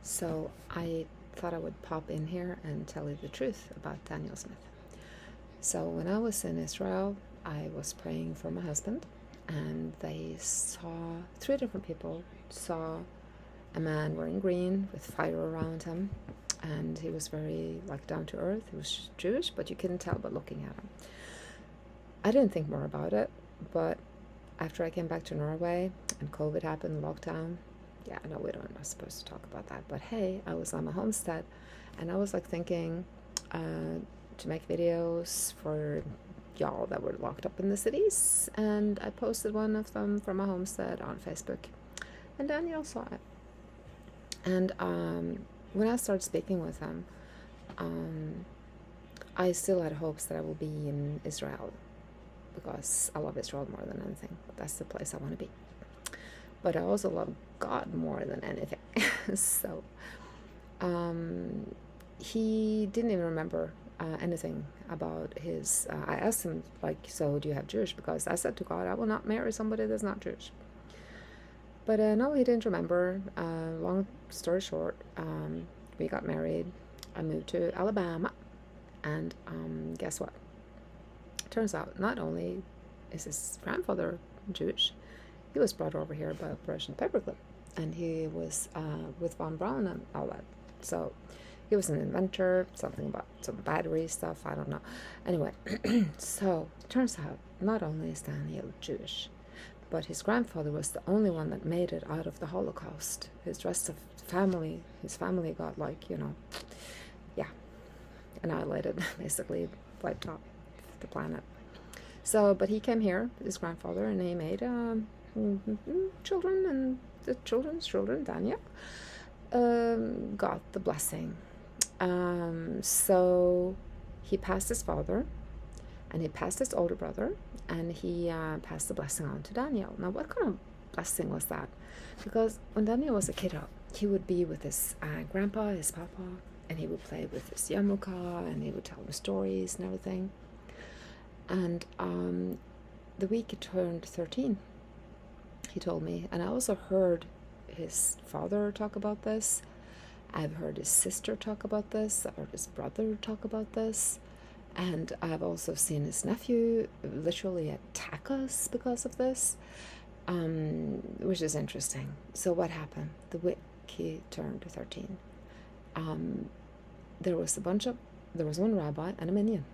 So I thought I would pop in here and tell you the truth about Daniel Smith. So when I was in Israel, I was praying for my husband, and they saw, three different people saw a man wearing green with fire around him, and he was very down to earth. He was Jewish, but you couldn't tell by looking at him. I didn't think more about it, but after I came back to Norway and COVID happened, lockdown, yeah, no, we're not supposed to talk about that, but hey, I was on my homestead, and I was thinking to make videos for y'all that were locked up in the cities, and I posted one of them from my homestead on Facebook, and Daniel saw it. And when I started speaking with him, I still had hopes that I will be in Israel, because I love Israel more than anything. That's the place I want to be. But I also love God more than anything. So he didn't even remember anything about his. I asked him, so do you have Jewish? Because I said to God, I will not marry somebody that's not Jewish. But no, he didn't remember. Long story short, we got married. I moved to Alabama, and guess what? Turns out not only is his grandfather Jewish, he was brought over here by Operation Paperclip, and he was with Von Braun and all that. So he was an inventor, something about some battery stuff, I don't know. Anyway, so turns out not only is Daniel Jewish, but his grandfather was the only one that made it out of the Holocaust. His rest of family, his family got annihilated, basically wiped off the planet. So, but he came here, his grandfather, and he made children, and the children's children, Daniel, got the blessing. So he passed his father, and he passed his older brother, and he passed the blessing on to Daniel. Now, what kind of blessing was that? Because when Daniel was a kiddo, he would be with his grandpa, his papa, and he would play with his yarmulke, and he would tell him stories and everything. And the week he turned 13, he told me, and I also heard his father talk about this. I've heard his sister talk about this. I've heard his brother talk about this. And I've also seen his nephew literally attack us because of this, which is interesting. So what happened? The week he turned 13, there was one rabbi and a minyan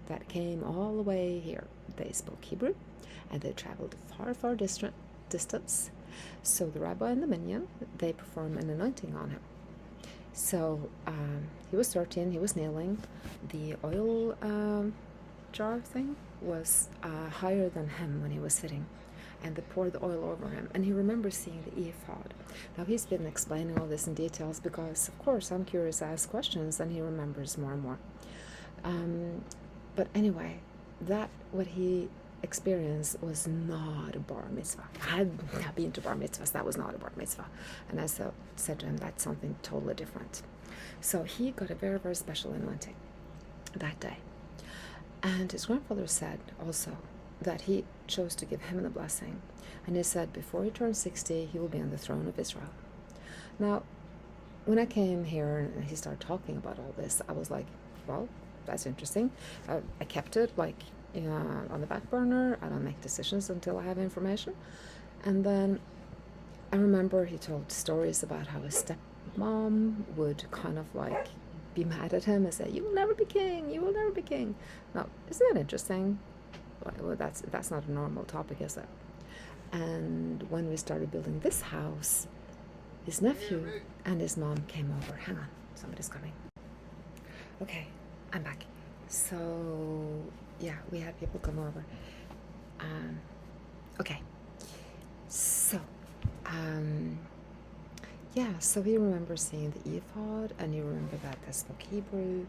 that came all the way here. They spoke Hebrew, and they traveled far distance. So the rabbi and the minyan, they performed an anointing on him. So he was 13, he was kneeling. The oil jar thing was higher than him when he was sitting, and they poured the oil over him, and he remembers seeing the ephod. Now, he's been explaining all this in details because, of course, I'm curious, I ask questions, and he remembers more and more. But anyway, what he experienced was not a bar mitzvah. I had been to bar mitzvahs, that was not a bar mitzvah. And I said to him, that's something totally different. So he got a very, very special anointing that day. And his grandfather said also that he chose to give him the blessing. And he said before he turns 60, he will be on the throne of Israel. Now, when I came here and he started talking about all this, I was like, well, that's interesting. I kept it on the back burner. I don't make decisions until I have information. And then I remember he told stories about how his stepmom would kind of be mad at him and say, you will never be king, you will never be king. Now, isn't that interesting? Well, that's not a normal topic, is it? And when we started building this house, his nephew and his mom came over. Hang on, somebody's coming. Okay, I'm back. So yeah, we had people come over. Okay, so so he remembers seeing the ephod, and he remembered that they spoke Hebrew,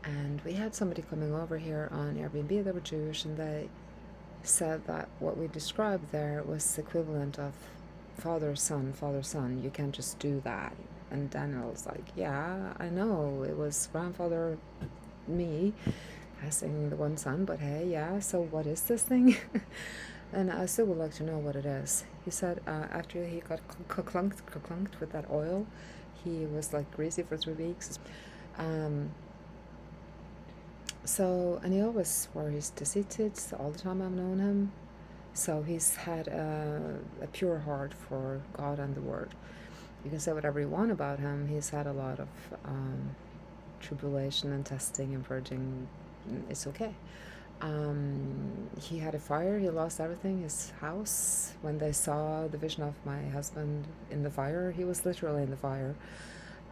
and we had somebody coming over here on Airbnb that were Jewish, and they said that what we described there was equivalent of father son. You can't just do that. And Daniel's like, yeah, I know, it was grandfather me passing the one son, but hey, yeah, so what is this thing? And I still would like to know what it is. He said after he got clunked with that oil, He was like greasy for 3 weeks. So, and he always wore his tzitzits all the time I've known him. So he's had a pure heart for God and the Word. You can say whatever you want about him. He's had a lot of tribulation and testing and purging. It's okay. He had a fire. He lost everything. His house. When they saw the vision of my husband in the fire, he was literally in the fire.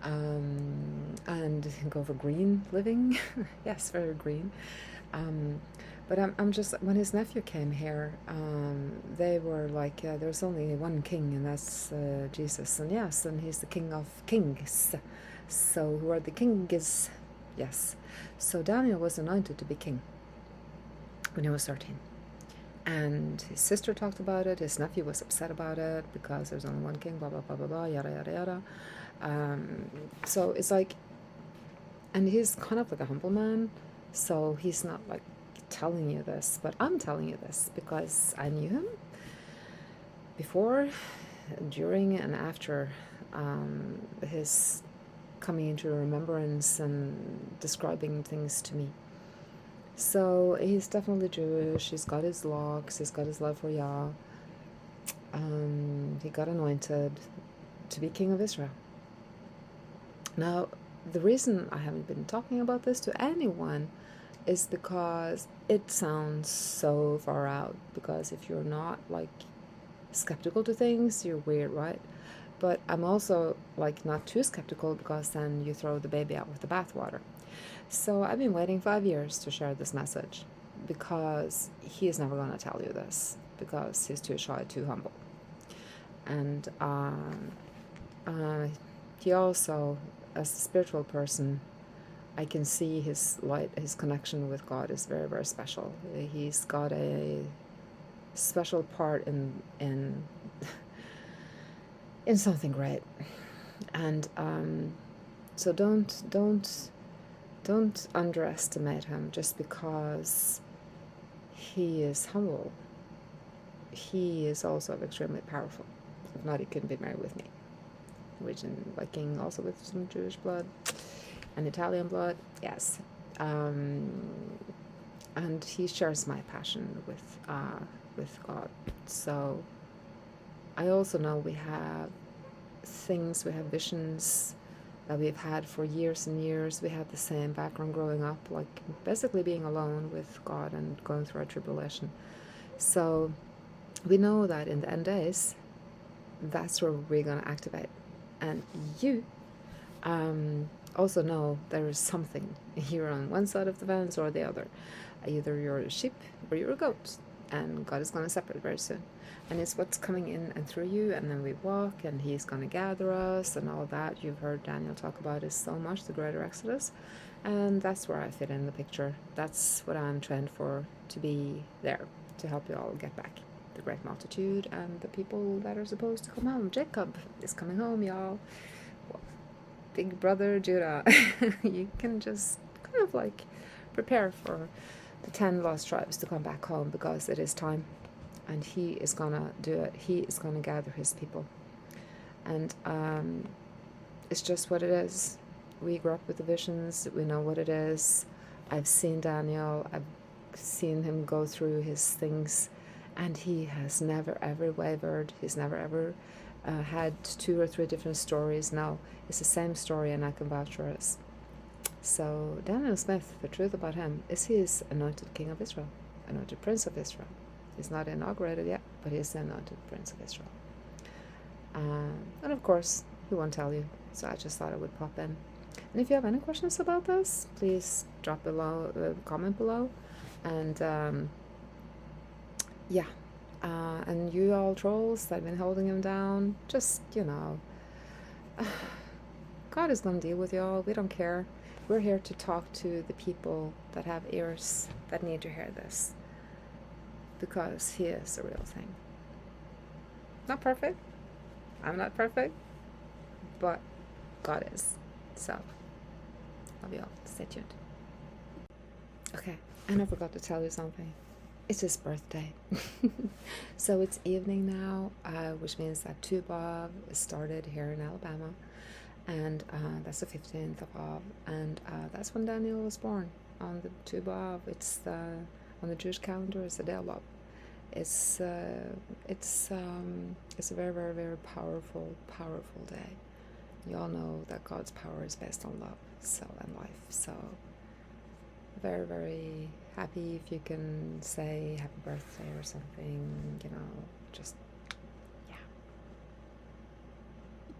And GoForGreenLiving. Yes, very green. But I'm just, when his nephew came here, they were like, there's only one king, and that's Jesus. And yes, and he's the king of kings. So who are the kings? Yes. So Daniel was anointed to be king when he was 13. And his sister talked about it. His nephew was upset about it because there's only one king, blah, blah, blah, blah, blah, yada, yada, yada. So it's like, and he's kind of like a humble man. So he's not like telling you this, but I'm telling you this because I knew him before, during, and after his coming into remembrance and describing things to me. So he's definitely Jewish. He's got his locks. He's got his love for Yah. He got anointed to be king of Israel. Now, the reason I haven't been talking about this to anyone is because it sounds so far out. Because if you're not like skeptical to things, you're weird, right? But I'm also like not too skeptical, because then you throw the baby out with the bathwater. So I've been waiting 5 years to share this message, because he is never going to tell you this, because he's too shy, too humble. And he also, as a spiritual person, I can see his light, his connection with God is very, very special. He's got a special part in something great. And so don't underestimate him just because he is humble. He is also extremely powerful. If not, he couldn't be married with me. Norwegian Viking, also with some Jewish blood and Italian blood, yes. And he shares my passion with God. So I also know we have things, we have visions that we've had for years and years. We have the same background growing up, like basically being alone with God and going through our tribulation. So we know that in the end days, that's where we're going to activate. And you also know there is something. You're on one side of the fence or the other. Either you're a sheep or you're a goat. And God is going to separate very soon. And it's what's coming in and through you, and then we walk, and he's going to gather us, and all that you've heard Daniel talk about is so much, the greater exodus. And that's where I fit in the picture. That's what I'm trained for, to be there, to help you all get back. The great multitude and the people that are supposed to come home. Jacob is coming home, y'all. Well, big brother Judah. You can just kind of like prepare for the 10 lost tribes to come back home, because it is time. And he is going to do it. He is going to gather his people. And it's just what it is. We grew up with the visions. We know what it is. I've seen Daniel. I've seen him go through his things. And he has never, ever wavered. He's never, ever had 2 or 3 different stories. No, it's the same story, and I can vouch for it. So Daniel Smith, the truth about him is he is anointed king of Israel, anointed prince of Israel. He's not inaugurated yet, but he is the anointed prince of Israel. And of course, he won't tell you, so I just thought I would pop in. And if you have any questions about this, please drop below, comment below. And yeah, and you all trolls that have been holding him down, just, you know, God is going to deal with you all. We don't care. We're here to talk to the people that have ears that need to hear this, because he is the real thing. Not perfect. I'm not perfect, but God is. So, love you all. Stay tuned. Okay, and I forgot to tell you something. It's his birthday. So it's evening now, which means that Tubav started here in Alabama. and that's the 15th of Av, and that's when Daniel was born. On the Tu B'Av, it's on the Jewish calendar, it's the Del B'Av. It's a very, very, very powerful day. You all know that God's power is based on love, and life. So very, very happy if you can say happy birthday or something, just